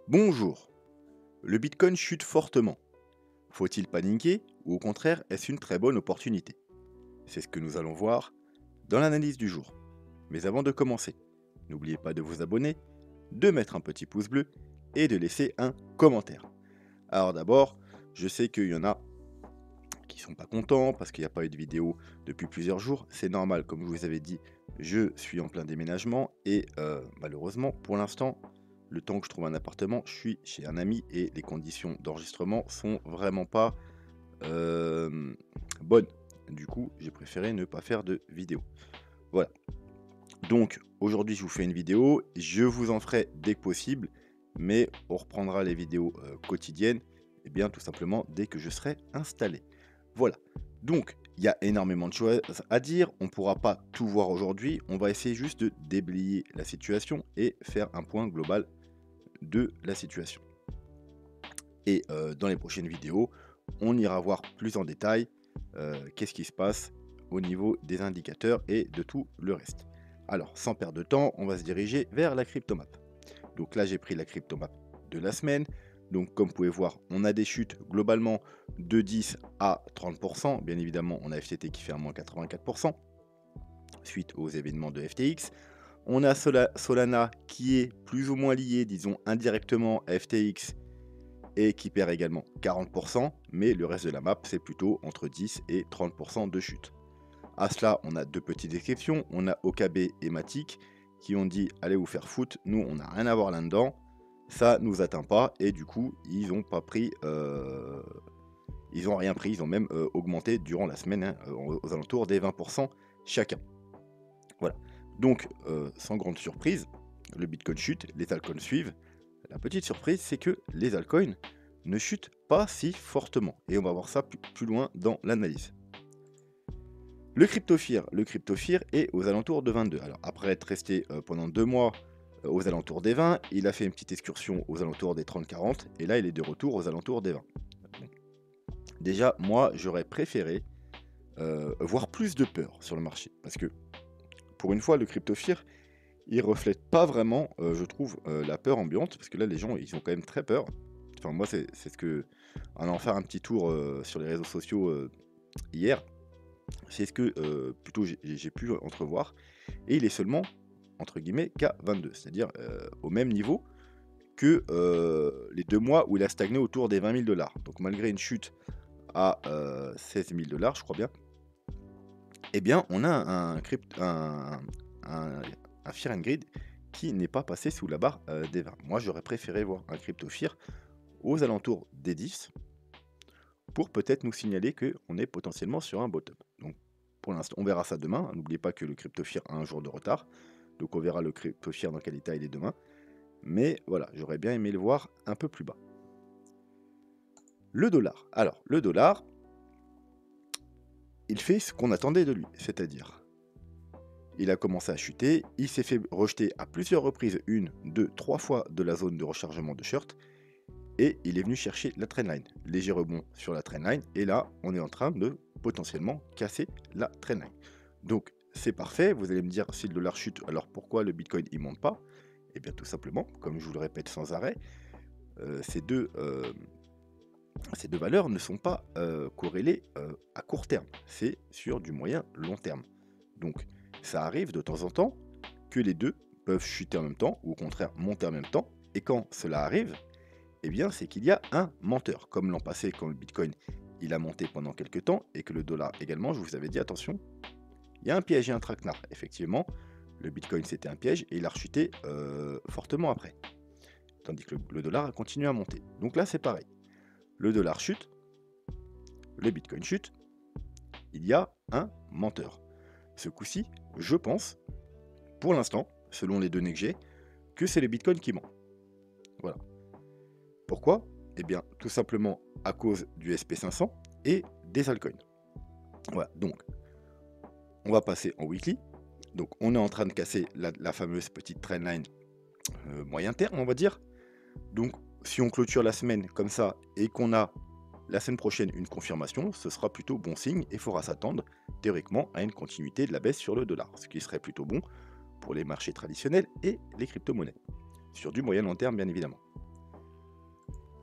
Bonjour. Le Bitcoin chute fortement. Faut-il paniquer ou au contraire est-ce une très bonne opportunité? C'est ce que nous allons voir dans l'analyse du jour. Mais avant de commencer, n'oubliez pas de vous abonner, de mettre un petit pouce bleu et de laisser un commentaire. Alors d'abord, je sais qu'il y en a qui sont pas contents parce qu'il n'y a pas eu de vidéo depuis plusieurs jours. C'est normal, comme je vous avais dit, je suis en plein déménagement et malheureusement, pour l'instant, le temps que je trouve un appartement, je suis chez un ami et les conditions d'enregistrement sont vraiment pas euh, bonnes. Du coup, j'ai préféré ne pas faire de vidéo. Voilà. Donc aujourd'hui, je vous fais une vidéo. Je vous en ferai dès que possible, mais on reprendra les vidéos quotidiennes, et bien tout simplement dès que je serai installé. Voilà. Donc, il y a énormément de choses à dire. On ne pourra pas tout voir aujourd'hui. On va essayer juste de déblayer la situation et faire un point global de la situation. Et dans les prochaines vidéos, on ira voir plus en détail qu'est-ce qui se passe au niveau des indicateurs et de tout le reste. Alors, sans perdre de temps, on va se diriger vers la cryptomap. Donc là, j'ai pris la cryptomap de la semaine. Donc, comme vous pouvez voir, on a des chutes globalement de 10 à 30%. Bien évidemment, on a FTT qui fait un moins 84% suite aux événements de FTX. On a Solana qui est plus ou moins lié, disons indirectement à FTX et qui perd également 40%, mais le reste de la map, c'est plutôt entre 10 et 30% de chute. À cela, on a deux petites exceptions. On a OKB et Matic qui ont dit allez vous faire foutre, nous on n'a rien à voir là-dedans, ça nous atteint pas, et du coup, ils ont pas pris, ils ont rien pris, ils ont même augmenté durant la semaine, hein, aux alentours des 20% chacun. Voilà. Donc, sans grande surprise, le Bitcoin chute, les altcoins suivent. La petite surprise, c'est que les altcoins ne chutent pas si fortement. Et on va voir ça plus loin dans l'analyse. Le crypto fear est aux alentours de 22. Alors, après être resté pendant 2 mois aux alentours des 20, il a fait une petite excursion aux alentours des 30-40. Et là, il est de retour aux alentours des 20. Bon. Déjà, moi, j'aurais préféré voir plus de peur sur le marché. Parce que, pour une fois, le crypto fear, il reflète pas vraiment, je trouve, la peur ambiante, parce que là, les gens, ils ont quand même très peur. Enfin, moi, c'est ce que, en allant faire un petit tour sur les réseaux sociaux hier, c'est ce que plutôt j'ai pu entrevoir. Et il est seulement, entre guillemets, qu'à 22, c'est-à-dire au même niveau que les 2 mois où il a stagné autour des 20 000 $. Donc, malgré une chute à 16 000 $, je crois bien, eh bien, on a un Fear and Greed qui n'est pas passé sous la barre des 20. Moi, j'aurais préféré voir un Crypto Fear aux alentours des 10 pour peut-être nous signaler qu'on est potentiellement sur un bottom. Donc, pour l'instant, on verra ça demain. N'oubliez pas que le Crypto Fear a un jour de retard. Donc, on verra le Crypto Fear dans quel état il est demain. Mais voilà, j'aurais bien aimé le voir un peu plus bas. Le dollar. Alors, le dollar, il fait ce qu'on attendait de lui, c'est-à-dire il a commencé à chuter, il s'est fait rejeter à plusieurs reprises, 1, 2, 3 fois de la zone de rechargement de short, et il est venu chercher la trendline. Léger rebond sur la trendline, et là, on est en train de potentiellement casser la trendline. Donc, c'est parfait, vous allez me dire, si le dollar chute, alors pourquoi le Bitcoin il monte pas? Eh bien, tout simplement, comme je vous le répète sans arrêt, ces deux valeurs ne sont pas corrélées à court terme, c'est sur du moyen long terme. Donc, ça arrive de temps en temps que les deux peuvent chuter en même temps, ou au contraire monter en même temps, et quand cela arrive, eh bien c'est qu'il y a un menteur, comme l'an passé quand le Bitcoin il a monté pendant quelques temps, et que le dollar également, je vous avais dit attention, il y a un piège et un traquenard. Effectivement, le Bitcoin c'était un piège, et il a rechuté fortement après, tandis que le dollar a continué à monter. Donc là c'est pareil, le dollar chute, le Bitcoin chute, il y a un menteur. Ce coup-ci, je pense, pour l'instant, selon les données que j'ai, que c'est le Bitcoin qui ment. Voilà. Pourquoi? Eh bien, tout simplement à cause du SP500 et des altcoins. Voilà, donc, on va passer en weekly. Donc, on est en train de casser la fameuse petite trendline moyen terme, on va dire. Donc, si on clôture la semaine comme ça et qu'on a la semaine prochaine une confirmation, ce sera plutôt bon signe et il faudra s'attendre théoriquement à une continuité de la baisse sur le dollar, ce qui serait plutôt bon pour les marchés traditionnels et les crypto-monnaies, sur du moyen long terme bien évidemment.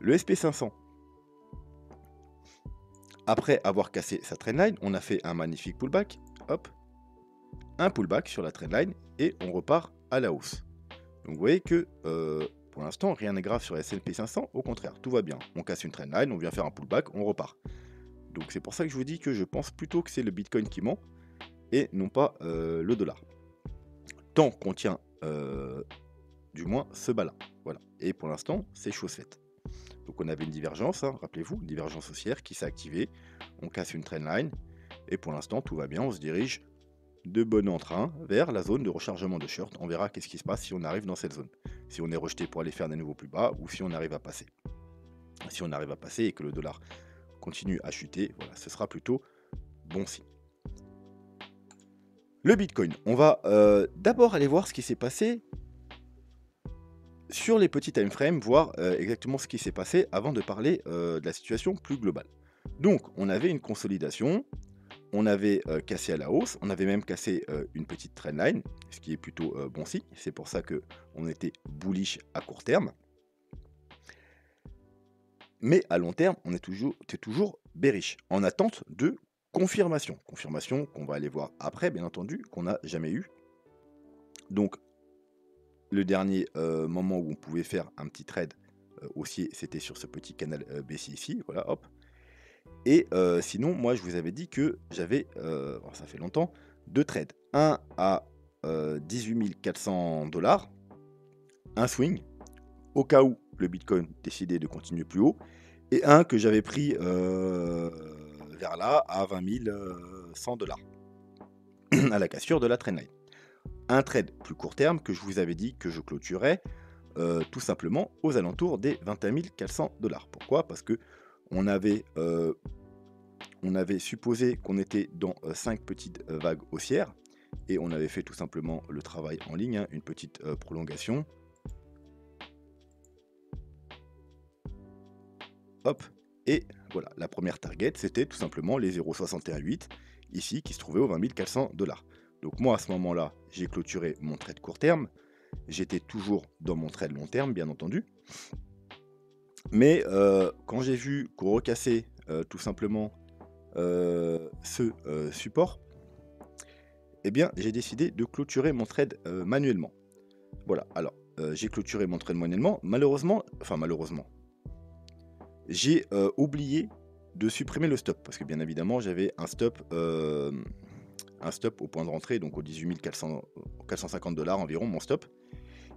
Le SP500, après avoir cassé sa trendline, on a fait un magnifique pullback, hop, un pullback sur la trendline et on repart à la hausse. Donc vous voyez que pour l'instant, rien n'est grave sur S&P 500, au contraire, tout va bien. On casse une trendline, on vient faire un pullback, on repart. Donc c'est pour ça que je vous dis que je pense plutôt que c'est le Bitcoin qui ment et non pas le dollar. Tant qu'on tient du moins ce bas-là. Voilà. Et pour l'instant, c'est chose faite. Donc on avait une divergence, hein, rappelez-vous, une divergence haussière qui s'est activée. On casse une trendline et pour l'instant, tout va bien. On se dirige de bon en train vers la zone de rechargement de short. On verra qu'est-ce qui se passe si on arrive dans cette zone. Si on est rejeté pour aller faire des nouveaux plus bas ou si on arrive à passer. Si on arrive à passer et que le dollar continue à chuter, voilà, ce sera plutôt bon signe. Le Bitcoin, on va d'abord aller voir ce qui s'est passé sur les petits time frames, voir exactement ce qui s'est passé avant de parler de la situation plus globale. Donc, on avait une consolidation, on avait cassé à la hausse, on avait même cassé une petite trendline, ce qui est plutôt bon signe. C'est pour ça qu'on était bullish à court terme. Mais à long terme, on est toujours bearish, en attente de confirmation. Confirmation qu'on va aller voir après, bien entendu, qu'on n'a jamais eu. Donc, le dernier moment où on pouvait faire un petit trade haussier, c'était sur ce petit canal baissier ici, voilà, hop. Et sinon, moi, je vous avais dit que j'avais, ça fait longtemps, deux trades. Un à 18 400 $, un swing, au cas où le Bitcoin décidait de continuer plus haut, et un que j'avais pris vers là à 20 100 $, à la cassure de la trendline. Un trade plus court terme que je vous avais dit que je clôturais tout simplement aux alentours des 21 400 $. Pourquoi? Parce que on avait supposé qu'on était dans 5 petites vagues haussières et on avait fait tout simplement le travail en ligne, hein, une petite prolongation. Hop, et voilà, la première target, c'était tout simplement les 0,618 ici qui se trouvait aux 20 400 $. Donc moi, à ce moment-là, j'ai clôturé mon trade court terme. J'étais toujours dans mon trade long terme, bien entendu. Mais quand j'ai vu qu'on recassait tout simplement ce support, eh bien, j'ai décidé de clôturer mon trade manuellement. Voilà, alors, j'ai clôturé mon trade manuellement. Malheureusement, j'ai oublié de supprimer le stop. Parce que bien évidemment, j'avais un stop au point de rentrée, donc aux 18 450 $ environ, mon stop.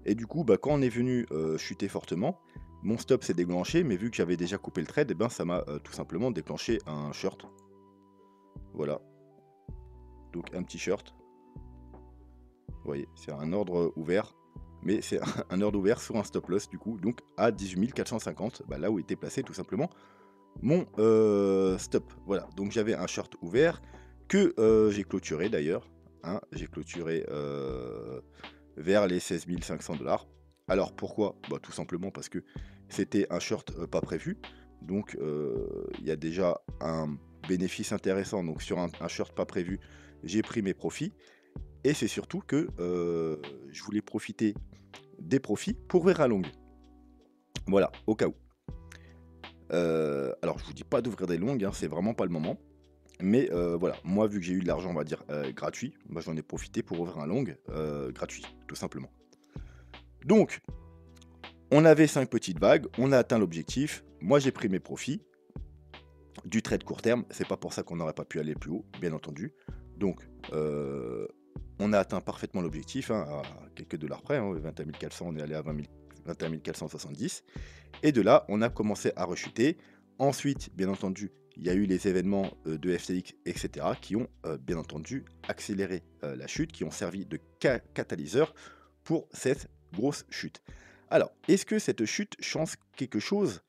Et du coup, quand on est venu chuter fortement, mon stop s'est déclenché, mais vu que j'avais déjà coupé le trade, ça m'a tout simplement déclenché un short. Voilà. Donc un petit short. Vous voyez, c'est un ordre ouvert, mais c'est un ordre ouvert sur un stop loss du coup, donc à 18 450, là où était placé tout simplement mon stop. Voilà, donc j'avais un short ouvert que j'ai clôturé d'ailleurs. Hein, j'ai clôturé vers les 16 500 $. Alors pourquoi? Tout simplement parce que c'était un short pas prévu. Donc il y a déjà un bénéfice intéressant. Donc sur un short pas prévu, j'ai pris mes profits. Et c'est surtout que je voulais profiter des profits pour ouvrir à longue. Voilà, au cas où. Alors je vous dis pas d'ouvrir des longues, hein, c'est vraiment pas le moment. Mais voilà, moi vu que j'ai eu de l'argent, on va dire gratuit, j'en ai profité pour ouvrir un long gratuit, tout simplement. Donc, on avait 5 petites vagues, on a atteint l'objectif, moi j'ai pris mes profits du trade court terme, c'est pas pour ça qu'on n'aurait pas pu aller plus haut, bien entendu. Donc, on a atteint parfaitement l'objectif, hein, à quelques dollars près, hein, 21 400, on est allé à 21 470. Et de là, on a commencé à rechuter. Ensuite, bien entendu, il y a eu les événements de FTX, etc., qui ont bien entendu accéléré la chute, qui ont servi de catalyseur pour cette grosse chute. Alors, est-ce que cette chute change quelque chose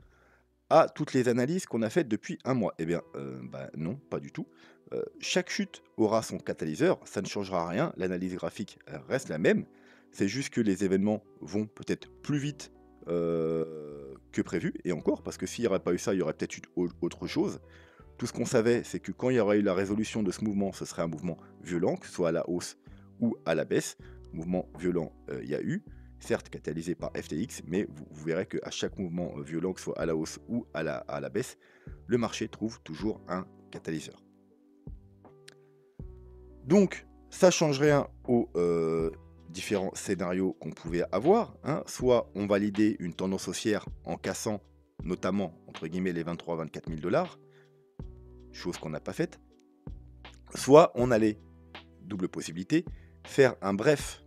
à toutes les analyses qu'on a faites depuis un mois? Eh bien, non, pas du tout. Chaque chute aura son catalyseur, ça ne changera rien, l'analyse graphique reste la même, c'est juste que les événements vont peut-être plus vite que prévu, et encore, parce que s'il n'y aurait pas eu ça, il y aurait peut-être eu autre chose. Tout ce qu'on savait, c'est que quand il y aurait eu la résolution de ce mouvement, ce serait un mouvement violent, que ce soit à la hausse ou à la baisse. Mouvement violent, il y a eu. certes catalysé par FTX, mais vous verrez qu'à chaque mouvement violent, que ce soit à la hausse ou à la baisse, le marché trouve toujours un catalyseur. Donc, ça ne change rien aux différents scénarios qu'on pouvait avoir, hein. Soit on validait une tendance haussière en cassant notamment, entre guillemets, les 23-24 000 $, chose qu'on n'a pas faite. Soit on allait, double possibilité, faire une brève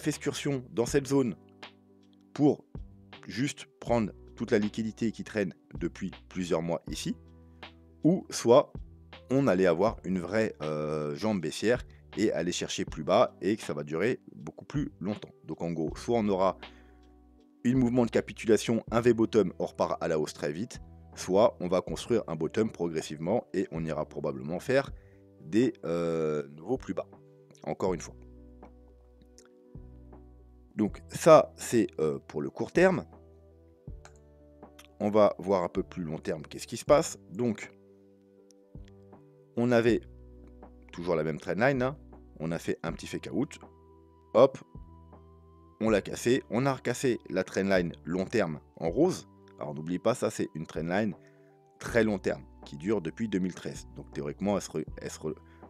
excursion dans cette zone pour juste prendre toute la liquidité qui traîne depuis plusieurs mois ici, ou soit on allait avoir une vraie jambe baissière et aller chercher plus bas et que ça va durer beaucoup plus longtemps. Donc en gros, soit on aura un mouvement de capitulation, un V-bottom, on repart à la hausse très vite, soit on va construire un bottom progressivement et on ira probablement faire des nouveaux plus bas, encore une fois. Donc ça, c'est pour le court terme. On va voir un peu plus long terme qu'est-ce qui se passe. Donc, on avait toujours la même trendline, hein. On a fait un petit fake out, hop, on l'a cassé, on a recassé la trendline long terme en rose. Alors n'oubliez pas, ça c'est une trendline très long terme qui dure depuis 2013. Donc théoriquement, elle se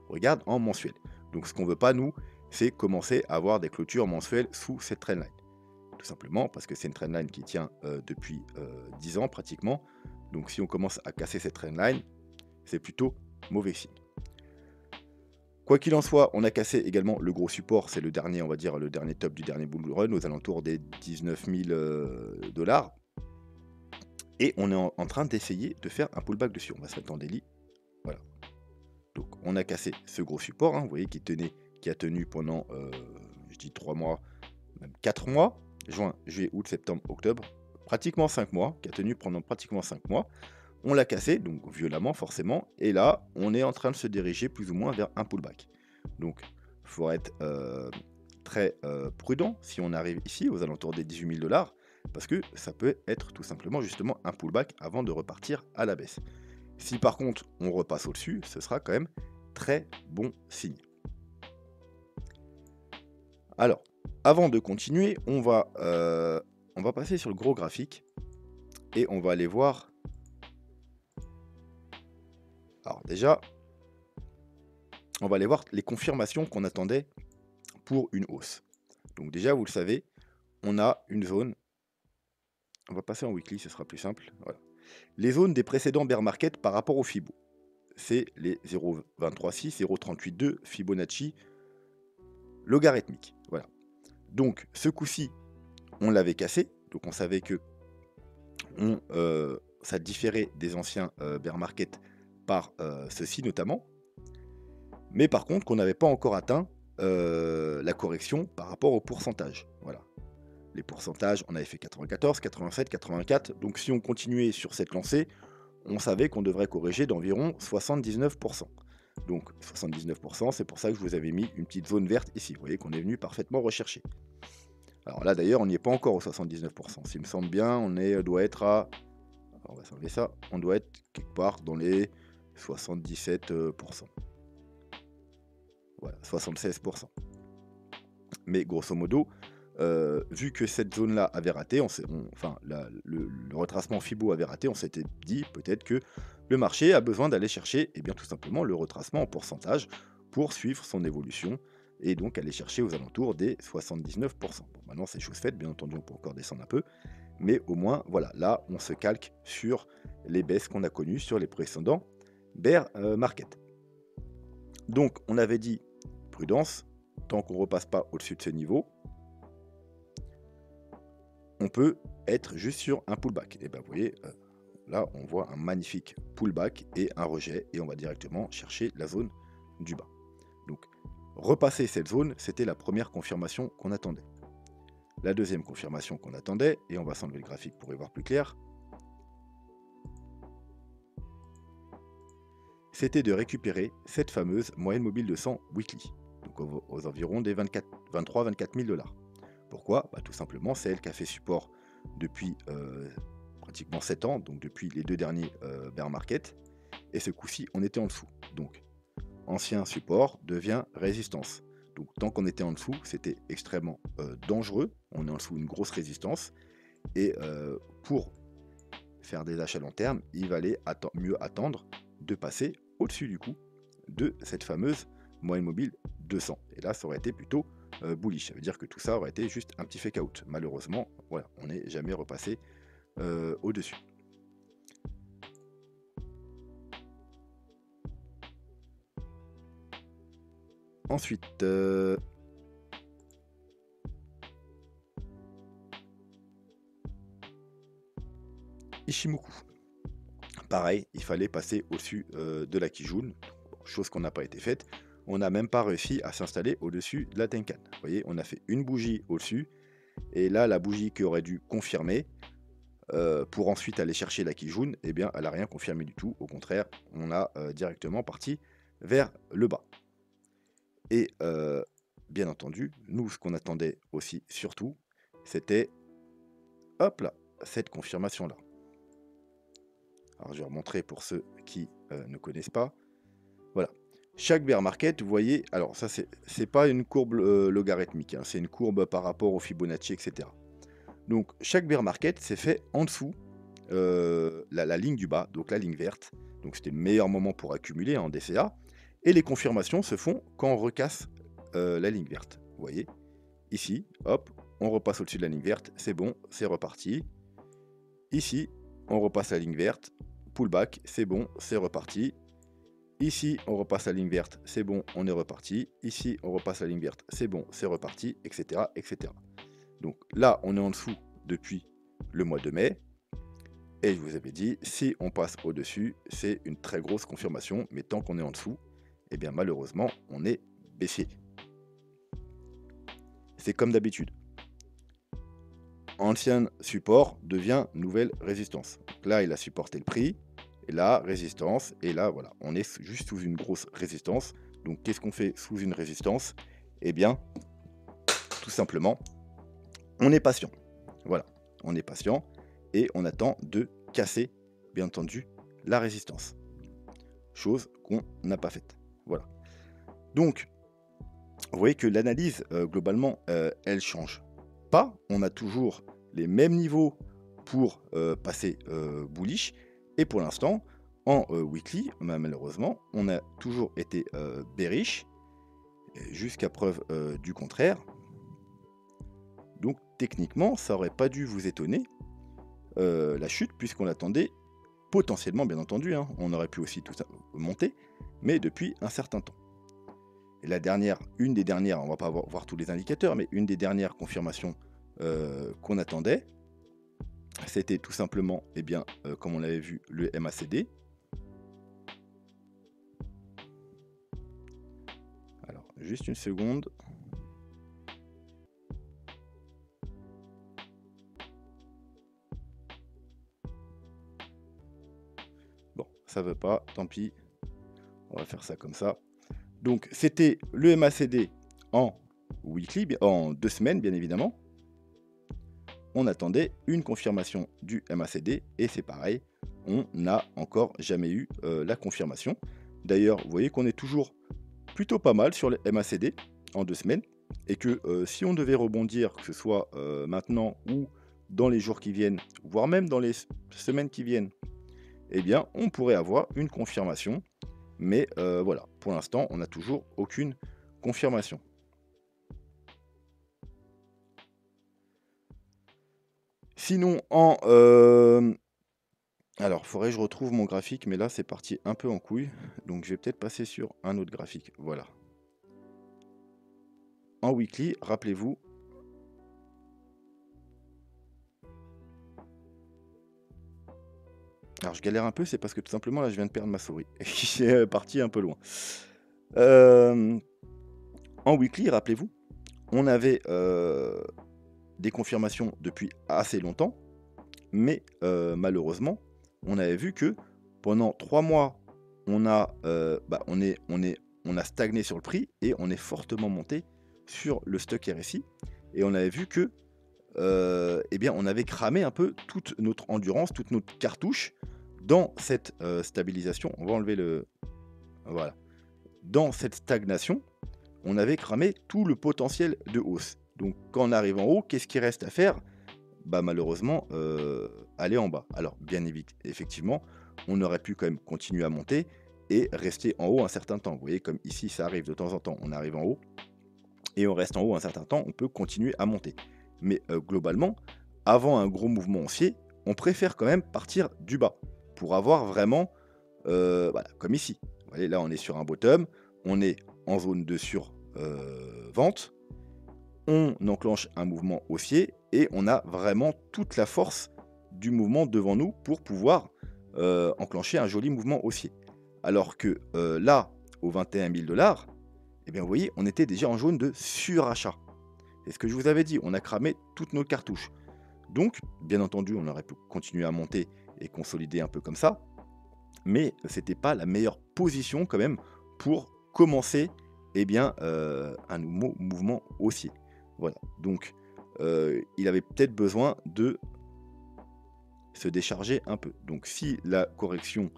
regarde en mensuel. Donc ce qu'on veut pas, nous, c'est commencer à avoir des clôtures mensuelles sous cette trendline. Tout simplement parce que c'est une trendline qui tient depuis 10 ans pratiquement. Donc si on commence à casser cette trendline, c'est plutôt mauvais signe. Quoi qu'il en soit, on a cassé également le gros support, c'est le dernier, on va dire, le dernier top du dernier bull run, aux alentours des 19 000 $. Et on est en train d'essayer de faire un pullback dessus. On va se mettre en daily. Voilà. Donc on a cassé ce gros support, hein, vous voyez, qui a tenu pendant, je dis 3 mois, même 4 mois, juin, juillet, août, septembre, octobre, pratiquement 5 mois, qui a tenu pendant pratiquement 5 mois. On l'a cassé, donc violemment forcément, et là, on est en train de se diriger plus ou moins vers un pullback. Donc, il faut être très prudent si on arrive ici, aux alentours des 18 000 $, parce que ça peut être tout simplement justement un pullback avant de repartir à la baisse. Si par contre, on repasse au-dessus, ce sera quand même très bon signe. Alors, avant de continuer, on va passer sur le gros graphique, et on va aller voir. Alors déjà, on va aller voir les confirmations qu'on attendait pour une hausse. Donc déjà, vous le savez, on a une zone. On va passer en weekly, ce sera plus simple. Voilà. Les zones des précédents bear market par rapport au Fibo. C'est les 0,236, 0,382 Fibonacci logarithmique. Voilà. Donc ce coup-ci, on l'avait cassé. Donc on savait que ça différait des anciens bear market par ceci notamment. Mais par contre, qu'on n'avait pas encore atteint la correction par rapport au pourcentage. Voilà. Les pourcentages, on avait fait 94, 87, 84. Donc si on continuait sur cette lancée, on savait qu'on devrait corriger d'environ 79%. Donc 79%, c'est pour ça que je vous avais mis une petite zone verte ici. Vous voyez qu'on est venu parfaitement rechercher. Alors là d'ailleurs, on n'y est pas encore au 79%. S'il me semble bien, doit être à... Alors, on va s'enlever ça. On doit être quelque part dans les 77%. Voilà, 76%. Mais grosso modo, vu que cette zone-là avait raté, le retracement Fibo avait raté, on s'était dit peut-être que le marché a besoin d'aller chercher tout simplement le retracement en pourcentage pour suivre son évolution et donc aller chercher aux alentours des 79%. Bon, maintenant c'est chose faite, bien entendu on peut encore descendre un peu, mais au moins voilà, là on se calque sur les baisses qu'on a connues sur les précédents bear market. Donc on avait dit prudence, tant qu'on ne repasse pas au-dessus de ce niveau, on peut être juste sur un pullback. Et bien vous voyez, là on voit un magnifique pullback et un rejet, et on va directement chercher la zone du bas. Donc repasser cette zone, c'était la première confirmation qu'on attendait. La deuxième confirmation qu'on attendait, et on va s'enlever le graphique pour y voir plus clair, c'était de récupérer cette fameuse moyenne mobile de 100 weekly, donc aux environs des 23-24 000 $. Pourquoi ? Tout simplement, c'est elle qui a fait support depuis pratiquement 7 ans, donc depuis les 2 derniers bear market, et ce coup-ci, on était en dessous. Donc, ancien support devient résistance. Donc tant qu'on était en dessous, c'était extrêmement dangereux. On est en dessous d'une grosse résistance. Et pour faire des achats long terme, il valait mieux attendre de passer au-dessus du coup de cette fameuse moyenne mobile 200. Et là, ça aurait été plutôt bullish. Ça veut dire que tout ça aurait été juste un petit fake out. Malheureusement, voilà, on n'est jamais repassé au-dessus. Ensuite, Ishimoku. Pareil, il fallait passer au-dessus de la Kijun, chose qu'on n'a pas été faite. On n'a même pas réussi à s'installer au-dessus de la Tenkan. Vous voyez, on a fait une bougie au-dessus, et là, la bougie qui aurait dû confirmer, pour ensuite aller chercher la Kijun, eh bien, elle n'a rien confirmé du tout. Au contraire, on a directement parti vers le bas. Et bien entendu, nous, ce qu'on attendait aussi, surtout, c'était, hop là, cette confirmation-là. Alors, je vais remontrer pour ceux qui ne connaissent pas. Voilà. Chaque bear market, vous voyez, alors ça, c'est pas une courbe logarithmique, hein, c'est une courbe par rapport au Fibonacci, etc. Donc, chaque bear market, c'est fait en dessous la ligne du bas, donc la ligne verte. Donc, c'était le meilleur moment pour accumuler en DCA. Et les confirmations se font quand on recasse la ligne verte. Vous voyez, ici, hop, on repasse au-dessus de la ligne verte, c'est bon, c'est reparti. Ici, on repasse la ligne verte, pullback, c'est bon, c'est reparti. Ici, on repasse la ligne verte, c'est bon, on est reparti. Ici, on repasse la ligne verte, c'est bon, c'est reparti, etc., etc. Donc là, on est en dessous depuis le mois de mai. Et je vous avais dit, si on passe au-dessus, c'est une très grosse confirmation. Mais tant qu'on est en dessous, eh bien malheureusement, on est baissier. C'est comme d'habitude. Ancien support devient nouvelle résistance. Donc là, il a supporté le prix. Et là, résistance. Et là, voilà, on est juste sous une grosse résistance. Donc, qu'est-ce qu'on fait sous une résistance? Eh bien, tout simplement, on est patient. Voilà, on est patient et on attend de casser, bien entendu, la résistance. Chose qu'on n'a pas faite. Voilà. Donc, vous voyez que l'analyse, globalement, elle change pas. On a toujours les mêmes niveaux pour passer bullish. Et pour l'instant, en weekly, malheureusement, on a toujours été bearish, jusqu'à preuve du contraire. Donc techniquement, ça n'aurait pas dû vous étonner, la chute, puisqu'on attendait potentiellement, bien entendu, hein, on aurait pu aussi tout ça monter, mais depuis un certain temps. Et la dernière, une des dernières, on va pas voir tous les indicateurs, mais une des dernières confirmations qu'on attendait, c'était tout simplement, eh bien, comme on l'avait vu, le MACD. Alors, juste une seconde. Bon, ça veut pas, tant pis. On va faire ça comme ça. Donc, c'était le MACD en weekly, en 2 semaines, bien évidemment. On attendait une confirmation du MACD et c'est pareil, on n'a encore jamais eu la confirmation. D'ailleurs, vous voyez qu'on est toujours plutôt pas mal sur le MACD en 2 semaines et que si on devait rebondir, que ce soit maintenant ou dans les jours qui viennent, voire même dans les semaines qui viennent, eh bien, on pourrait avoir une confirmation. Mais voilà, pour l'instant, on n'a toujours aucune confirmation. Sinon, alors, faudrait que je retrouve mon graphique, mais là, c'est parti un peu en couille. Donc, je vais peut-être passer sur un autre graphique. Voilà. En weekly, rappelez-vous. Alors, je galère un peu, c'est parce que tout simplement, là, je viens de perdre ma souris. Et qui est parti un peu loin. En weekly, rappelez-vous, on avait des confirmations depuis assez longtemps. Mais malheureusement, on avait vu que pendant 3 mois, on a stagné sur le prix et on est fortement monté sur le stock RSI. Et on avait vu que eh bien, on avait cramé un peu toute notre endurance, toute notre cartouche dans cette stabilisation. On va enlever le... Voilà. Dans cette stagnation, on avait cramé tout le potentiel de hausse. Donc quand on arrive en haut, qu'est-ce qu'il reste à faire? Bah malheureusement, aller en bas. Alors bien effectivement, on aurait pu quand même continuer à monter et rester en haut un certain temps. Vous voyez comme ici ça arrive de temps en temps, on arrive en haut et on reste en haut un certain temps, on peut continuer à monter. Mais globalement, avant un gros mouvement haussier, on préfère quand même partir du bas pour avoir vraiment, voilà, comme ici. Vous voyez, là, on est sur un bottom, on est en zone de survente, on enclenche un mouvement haussier et on a vraiment toute la force du mouvement devant nous pour pouvoir enclencher un joli mouvement haussier. Alors que là, aux 21 000 $, eh bien, vous voyez, on était déjà en zone de surachat. C'est ce que je vous avais dit, on a cramé toutes nos cartouches. Donc, bien entendu, on aurait pu continuer à monter et consolider un peu comme ça, mais ce n'était pas la meilleure position quand même pour commencer eh bien, un nouveau mouvement haussier. Voilà, donc il avait peut-être besoin de se décharger un peu. Donc si la correction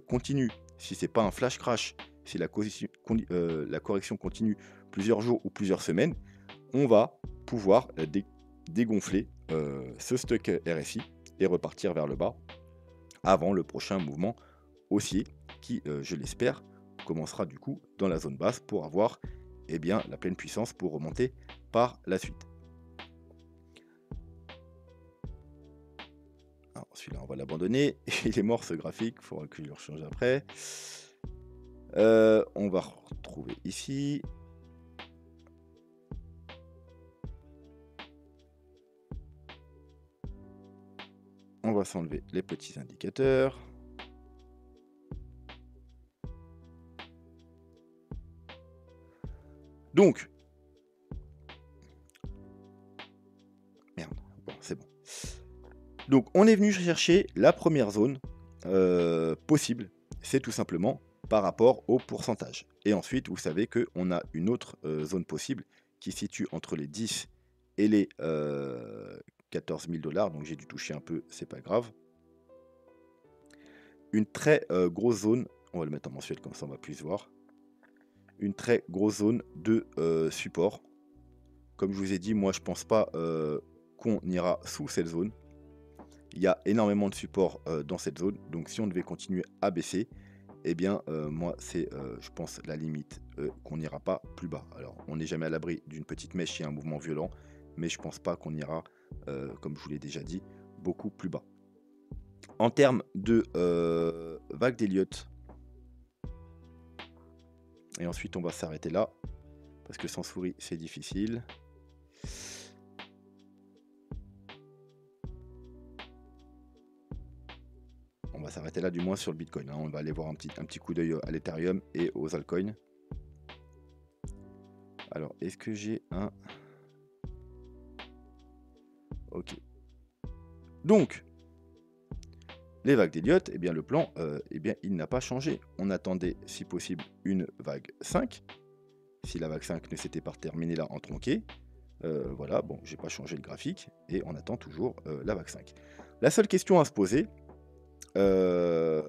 continue, si c'est pas un flash crash, si la correction continue plusieurs jours ou plusieurs semaines, on va pouvoir dégonfler ce stock RSI et repartir vers le bas avant le prochain mouvement haussier qui, je l'espère, commencera du coup dans la zone basse pour avoir eh bien, la pleine puissance pour remonter par la suite. Alors, celui-là, on va l'abandonner. Il est mort ce graphique, il faudra que je le rechange après. On va retrouver ici. On va s'enlever les petits indicateurs. Donc, merde, bon, c'est bon. Donc, on est venu chercher la première zone possible. C'est tout simplement par rapport au pourcentage. Et ensuite, vous savez qu'on a une autre zone possible qui se situe entre les 10 et les 14 000 $. Donc, j'ai dû toucher un peu, c'est pas grave. Une très grosse zone, on va le mettre en mensuel comme ça on va plus voir. Une très grosse zone de support. Comme je vous ai dit, moi je pense pas qu'on ira sous cette zone. Il y a énormément de support dans cette zone, donc si on devait continuer à baisser, eh bien moi c'est je pense la limite qu'on n'ira pas plus bas. Alors on n'est jamais à l'abri d'une petite mèche et un mouvement violent, mais je pense pas qu'on ira, comme je vous l'ai déjà dit, beaucoup plus bas. En termes de vague d'Elliott, et ensuite on va s'arrêter là, parce que sans souris c'est difficile. On va s'arrêter là du moins sur le Bitcoin. Hein. On va aller voir un petit coup d'œil à l'Ethereum et aux altcoins. Alors, est-ce que j'ai un... Ok. Donc, les vagues d'Elliott, eh bien le plan, eh bien, il n'a pas changé. On attendait, si possible, une vague 5. Si la vague 5 ne s'était pas terminée là en tronqué, voilà, bon, j'ai pas changé le graphique et on attend toujours la vague 5. La seule question à se poser, alors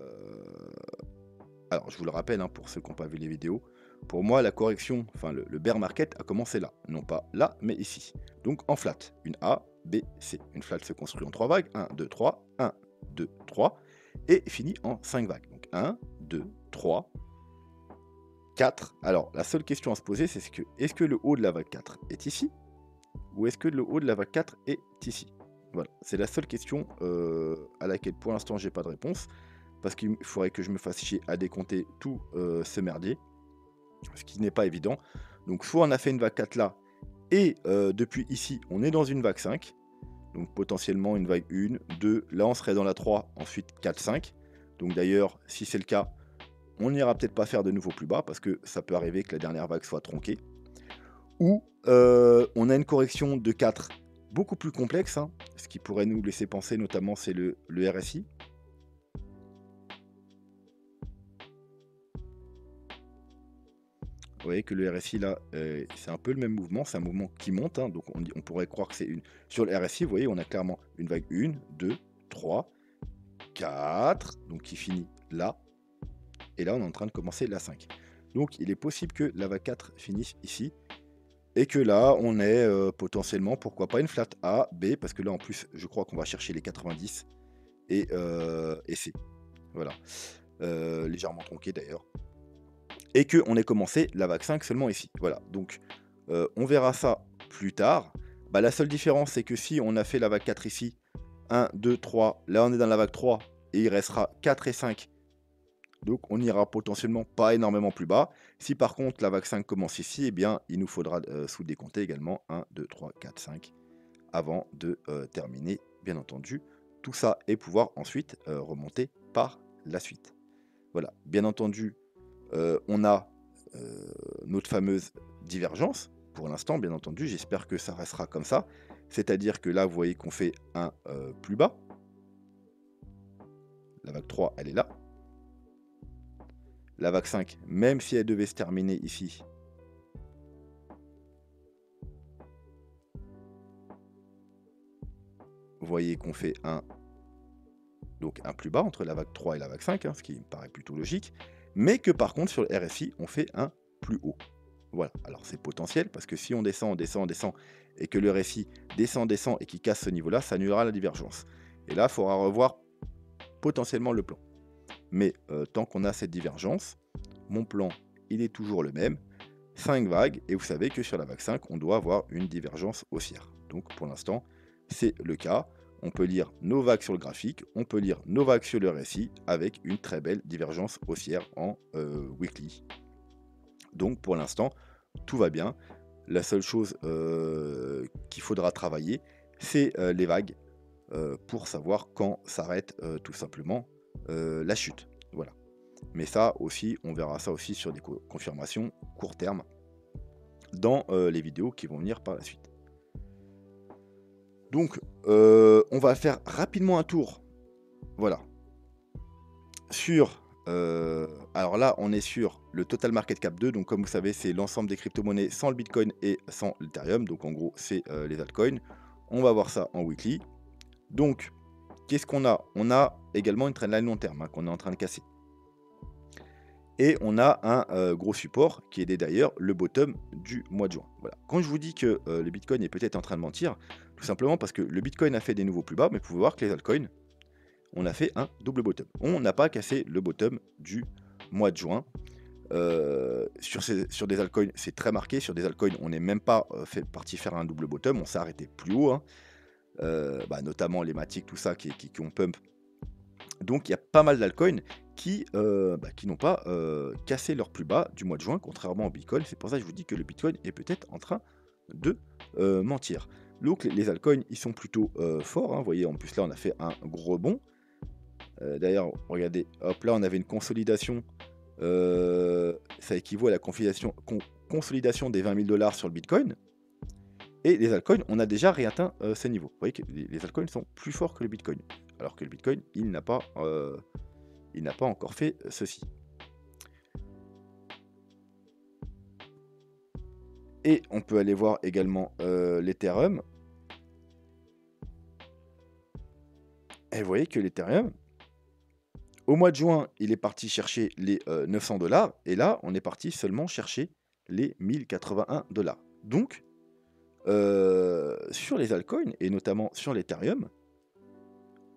je vous le rappelle, hein, pour ceux qui n'ont pas vu les vidéos, pour moi la correction, enfin le bear market a commencé là, non pas là, mais ici. Donc en flat, une A, B, C. Une flat se construit en 3 vagues, 1, 2, 3, 1, 2, 3, et finit en 5 vagues. Donc 1, 2, 3, 4. Alors la seule question à se poser, c'est est-ce que le haut de la vague 4 est ici, ou est-ce que le haut de la vague 4 est ici? Voilà, c'est la seule question à laquelle pour l'instant j'ai pas de réponse, parce qu'il faudrait que je me fasse chier à décompter tout ce merdier, ce qui n'est pas évident. Donc soit on a fait une vague 4 là, et depuis ici on est dans une vague 5, donc potentiellement une vague 1, 2, là on serait dans la 3, ensuite 4, 5. Donc d'ailleurs, si c'est le cas, on n'ira peut-être pas faire de nouveau plus bas, parce que ça peut arriver que la dernière vague soit tronquée. Ou on a une correction de 4 beaucoup plus complexe, hein, ce qui pourrait nous laisser penser notamment c'est le RSI. Vous voyez que le RSI là, c'est un peu le même mouvement, c'est un mouvement qui monte, hein, donc on pourrait croire que c'est une... Sur le RSI, vous voyez, on a clairement une vague 1, 2, 3, 4, donc qui finit là, et là on est en train de commencer la 5. Donc il est possible que la vague 4 finisse ici. Et que là, on ait potentiellement, pourquoi pas, une flat A, B, parce que là, en plus, je crois qu'on va chercher les 90 et C. Voilà. Légèrement tronqué d'ailleurs. Et qu'on ait commencé la vague 5 seulement ici. Voilà. Donc, on verra ça plus tard. Bah, la seule différence, c'est que si on a fait la vague 4 ici, 1, 2, 3, là, on est dans la vague 3, et il restera 4 et 5. Donc on ira potentiellement pas énormément plus bas. Si par contre la vague 5 commence ici, eh bien il nous faudra sous-décompter également 1, 2, 3, 4, 5 avant de terminer, bien entendu, tout ça et pouvoir ensuite remonter par la suite. Voilà, bien entendu, on a notre fameuse divergence. Pour l'instant, bien entendu, j'espère que ça restera comme ça. C'est-à-dire que là, vous voyez qu'on fait un plus bas. La vague 3, elle est là. La vague 5, même si elle devait se terminer ici, vous voyez qu'on fait un plus bas entre la vague 3 et la vague 5, hein, ce qui me paraît plutôt logique, mais que par contre sur le RSI, on fait un plus haut. Voilà, alors c'est potentiel, parce que si on descend, on descend, on descend, et que le RSI descend, descend, et qu'il casse ce niveau-là, ça annulera la divergence. Et là, il faudra revoir potentiellement le plan. Mais tant qu'on a cette divergence, mon plan, il est toujours le même. 5 vagues, et vous savez que sur la vague 5, on doit avoir une divergence haussière. Donc pour l'instant, c'est le cas. On peut lire nos vagues sur le graphique, on peut lire nos vagues sur le RSI avec une très belle divergence haussière en weekly. Donc pour l'instant, tout va bien. La seule chose qu'il faudra travailler, c'est les vagues pour savoir quand s'arrête tout simplement la chute. Voilà. Mais ça aussi, on verra ça aussi sur des confirmations court terme dans les vidéos qui vont venir par la suite. Donc, on va faire rapidement un tour, voilà, sur... alors là, on est sur le Total Market Cap 2, donc comme vous savez, c'est l'ensemble des crypto-monnaies sans le Bitcoin et sans l'Ethereum, donc en gros, c'est les altcoins. On va voir ça en weekly. Donc, qu'est-ce qu'on a? On a également une trendline long terme hein, qu'on est en train de casser. Et on a un gros support qui est d'ailleurs le bottom du mois de juin. Voilà. Quand je vous dis que le Bitcoin est peut-être en train de mentir, tout simplement parce que le Bitcoin a fait des nouveaux plus bas, mais vous pouvez voir que les altcoins, on a fait un double bottom. On n'a pas cassé le bottom du mois de juin. Sur des altcoins, c'est très marqué. Sur des altcoins, on n'est même pas parti faire un double bottom. On s'est arrêté plus haut. Hein. Notamment les Matic, tout ça, qui ont pump. Donc il y a pas mal d'altcoins qui n'ont pas cassé leur plus bas du mois de juin, contrairement au Bitcoin. C'est pour ça que je vous dis que le Bitcoin est peut-être en train de mentir. Donc les altcoins, ils sont plutôt forts. Hein. Vous voyez, en plus là, on a fait un gros bond. D'ailleurs, regardez, hop là, on avait une consolidation. Ça équivaut à la consolidation des 20 000 $ sur le Bitcoin. Et les altcoins, on a déjà réatteint ces niveaux. Vous voyez que les altcoins sont plus forts que le Bitcoin. Alors que le Bitcoin, il n'a pas encore fait ceci. Et on peut aller voir également l'Ethereum. Et vous voyez que l'Ethereum, au mois de juin, il est parti chercher les 900 $. Et là, on est parti seulement chercher les 1081 $. Donc, sur les altcoins, et notamment sur l'Ethereum,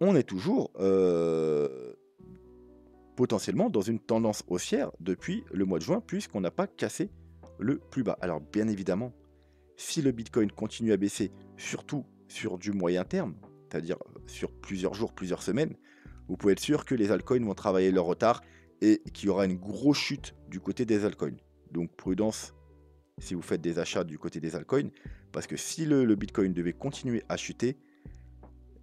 on est toujours potentiellement dans une tendance haussière depuis le mois de juin, puisqu'on n'a pas cassé le plus bas. Alors bien évidemment, si le Bitcoin continue à baisser, surtout sur du moyen terme, c'est-à-dire sur plusieurs jours, plusieurs semaines, vous pouvez être sûr que les altcoins vont travailler leur retard et qu'il y aura une grosse chute du côté des altcoins. Donc prudence si vous faites des achats du côté des altcoins, parce que si le Bitcoin devait continuer à chuter,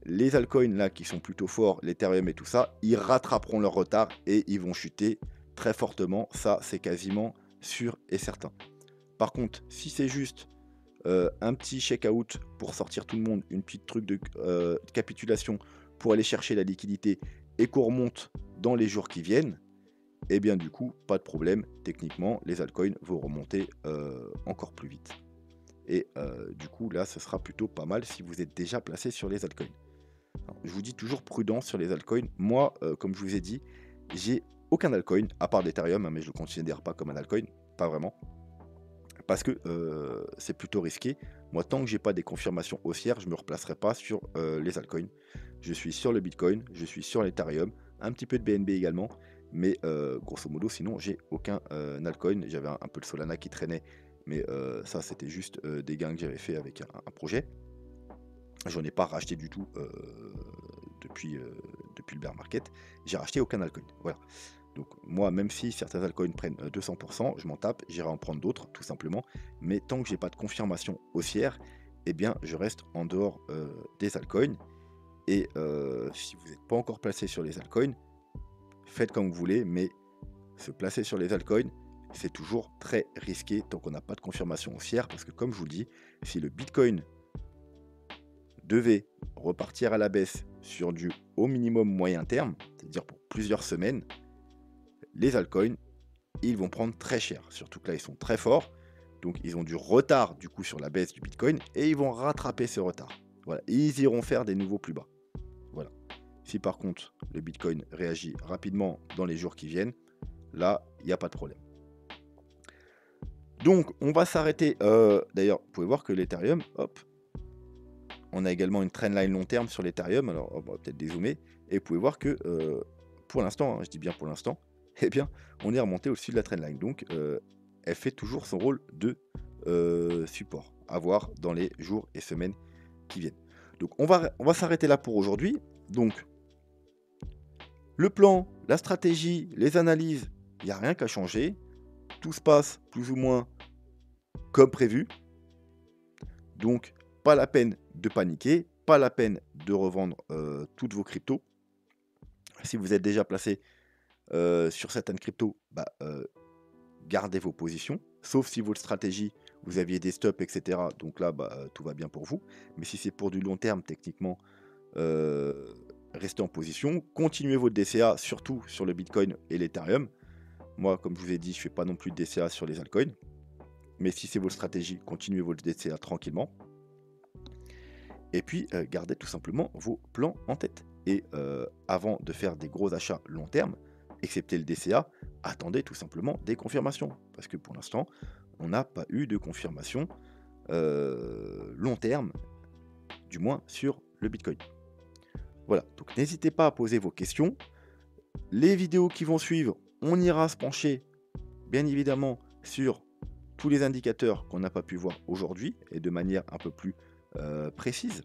les altcoins là qui sont plutôt forts, l'Ethereum et tout ça, ils rattraperont leur retard et ils vont chuter très fortement. Ça, c'est quasiment sûr et certain. Par contre, si c'est juste un petit check-out pour sortir tout le monde, une petite truc de capitulation pour aller chercher la liquidité et qu'on remonte dans les jours qui viennent, et bien du coup, pas de problème. Techniquement, les altcoins vont remonter encore plus vite. Et du coup, là, ce sera plutôt pas mal si vous êtes déjà placé sur les altcoins. Alors, je vous dis toujours prudence sur les altcoins. Moi, comme je vous ai dit, j'ai aucun altcoin, à part l'Ethereum, hein, mais je ne le considère pas comme un altcoin, pas vraiment. Parce que c'est plutôt risqué. Moi, tant que j'ai pas des confirmations haussières, je ne me replacerai pas sur les altcoins. Je suis sur le Bitcoin, je suis sur l'Ethereum, un petit peu de BNB également, mais grosso modo, sinon, j'ai aucun altcoin. J'avais un peu de Solana qui traînait, mais ça, c'était juste des gains que j'avais fait avec un projet. J'en ai pas racheté du tout depuis, depuis le bear market. J'ai racheté aucun altcoin. Voilà. Donc moi, même si certains altcoins prennent 200%, je m'en tape, j'irai en prendre d'autres, tout simplement. Mais tant que j'ai pas de confirmation haussière, eh bien, je reste en dehors des altcoins. Et si vous n'êtes pas encore placé sur les altcoins, faites comme vous voulez, mais se placer sur les altcoins, c'est toujours très risqué tant qu'on n'a pas de confirmation haussière, parce que comme je vous le dis, si le Bitcoin devait repartir à la baisse sur du au minimum moyen terme, c'est-à-dire pour plusieurs semaines, les altcoins, ils vont prendre très cher. Surtout que là, ils sont très forts. Donc, ils ont du retard du coup sur la baisse du Bitcoin et ils vont rattraper ce retard. Voilà, ils iront faire des nouveaux plus bas. Voilà. Si par contre, le Bitcoin réagit rapidement dans les jours qui viennent, là, il n'y a pas de problème. Donc, on va s'arrêter. D'ailleurs, vous pouvez voir que l'Ethereum, hop, on a également une trendline long terme sur l'Ethereum. Alors, on va peut-être dézoomer. Et vous pouvez voir que pour l'instant, hein, je dis bien pour l'instant, eh bien, on est remonté au-dessus de la trendline. Donc, elle fait toujours son rôle de support à voir dans les jours et semaines qui viennent. Donc, on va s'arrêter là pour aujourd'hui. Donc, le plan, la stratégie, les analyses, il n'y a rien qu'à changer. Tout se passe plus ou moins comme prévu. Donc, pas la peine de paniquer, pas la peine de revendre toutes vos cryptos. Si vous êtes déjà placé sur certaines cryptos, gardez vos positions, sauf si votre stratégie, vous aviez des stops, etc. Donc là, tout va bien pour vous. Mais si c'est pour du long terme, techniquement, restez en position. Continuez votre DCA, surtout sur le Bitcoin et l'Ethereum. Moi, comme je vous ai dit, je ne fais pas non plus de DCA sur les altcoins. Mais si c'est votre stratégie, continuez votre DCA tranquillement. Et puis, gardez tout simplement vos plans en tête. Et avant de faire des gros achats long terme, excepté le DCA, attendez tout simplement des confirmations. Parce que pour l'instant, on n'a pas eu de confirmation long terme, du moins sur le Bitcoin. Voilà, donc n'hésitez pas à poser vos questions. Les vidéos qui vont suivre, on ira se pencher, bien évidemment, sur tous les indicateurs qu'on n'a pas pu voir aujourd'hui, et de manière un peu plus précise.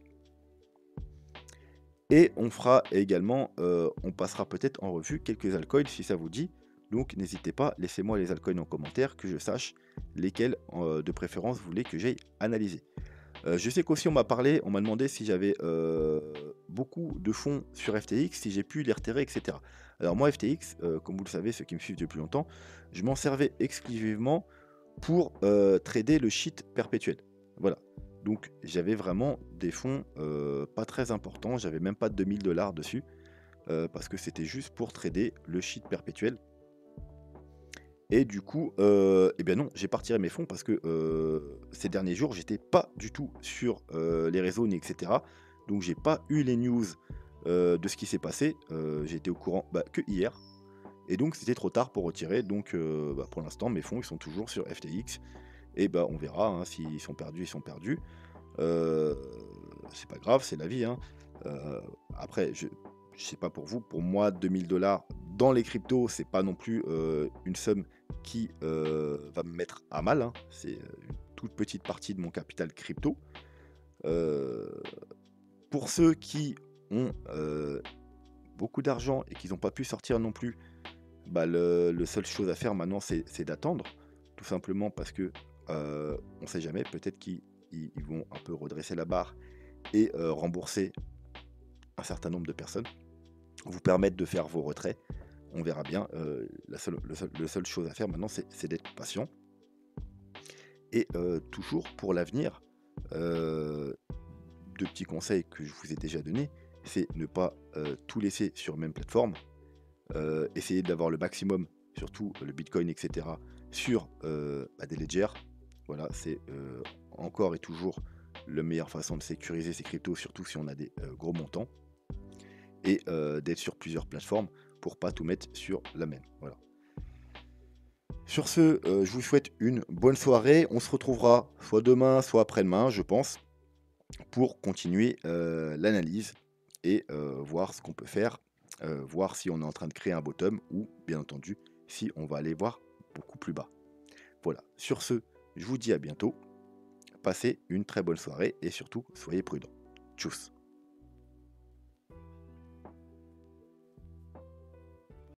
Et on fera également, on passera peut-être en revue quelques altcoins si ça vous dit. Donc n'hésitez pas, laissez-moi les altcoins en commentaire, que je sache lesquels de préférence vous voulez que j'aille analyser. Je sais qu'aussi on m'a parlé, on m'a demandé si j'avais beaucoup de fonds sur FTX, si j'ai pu les retirer, etc. Alors moi FTX, comme vous le savez, ceux qui me suivent depuis longtemps, je m'en servais exclusivement pour trader le shit perpétuel. Voilà. Donc j'avais vraiment des fonds pas très importants, j'avais même pas de 2000 $ dessus, parce que c'était juste pour trader le shit perpétuel. Et du coup, eh bien non, j'ai pas retiré mes fonds parce que ces derniers jours, j'étais pas du tout sur les réseaux, ni etc. Donc j'ai pas eu les news de ce qui s'est passé. J'ai été au courant que hier. Et donc c'était trop tard pour retirer. Donc pour l'instant, mes fonds ils sont toujours sur FTX. Et on verra, hein, s'ils sont perdus, ils sont perdus. C'est pas grave, c'est la vie, hein. Après, je sais pas pour vous, pour moi, 2000 $ dans les cryptos, c'est pas non plus une somme qui va me mettre à mal, hein. C'est une toute petite partie de mon capital crypto. Pour ceux qui ont beaucoup d'argent et qui n'ont pas pu sortir non plus, le seule chose à faire maintenant, c'est d'attendre. Tout simplement parce que on sait jamais, peut-être qu'ils vont un peu redresser la barre et rembourser un certain nombre de personnes, vous permettre de faire vos retraits. On verra bien. La seule chose à faire maintenant, c'est d'être patient. Et toujours pour l'avenir, deux petits conseils que je vous ai déjà donnés, c'est ne pas tout laisser sur la même plateforme. Essayer d'avoir le maximum, surtout le Bitcoin, etc., sur des ledgers. Voilà, c'est encore et toujours la meilleure façon de sécuriser ces cryptos, surtout si on a des gros montants. Et d'être sur plusieurs plateformes pour pas tout mettre sur la même. Voilà. Sur ce, je vous souhaite une bonne soirée. On se retrouvera soit demain, soit après-demain, je pense, pour continuer l'analyse et voir ce qu'on peut faire, voir si on est en train de créer un bottom ou, bien entendu, si on va aller voir beaucoup plus bas. Voilà. Sur ce, je vous dis à bientôt. Passez une très bonne soirée et surtout, soyez prudents. Tchuss.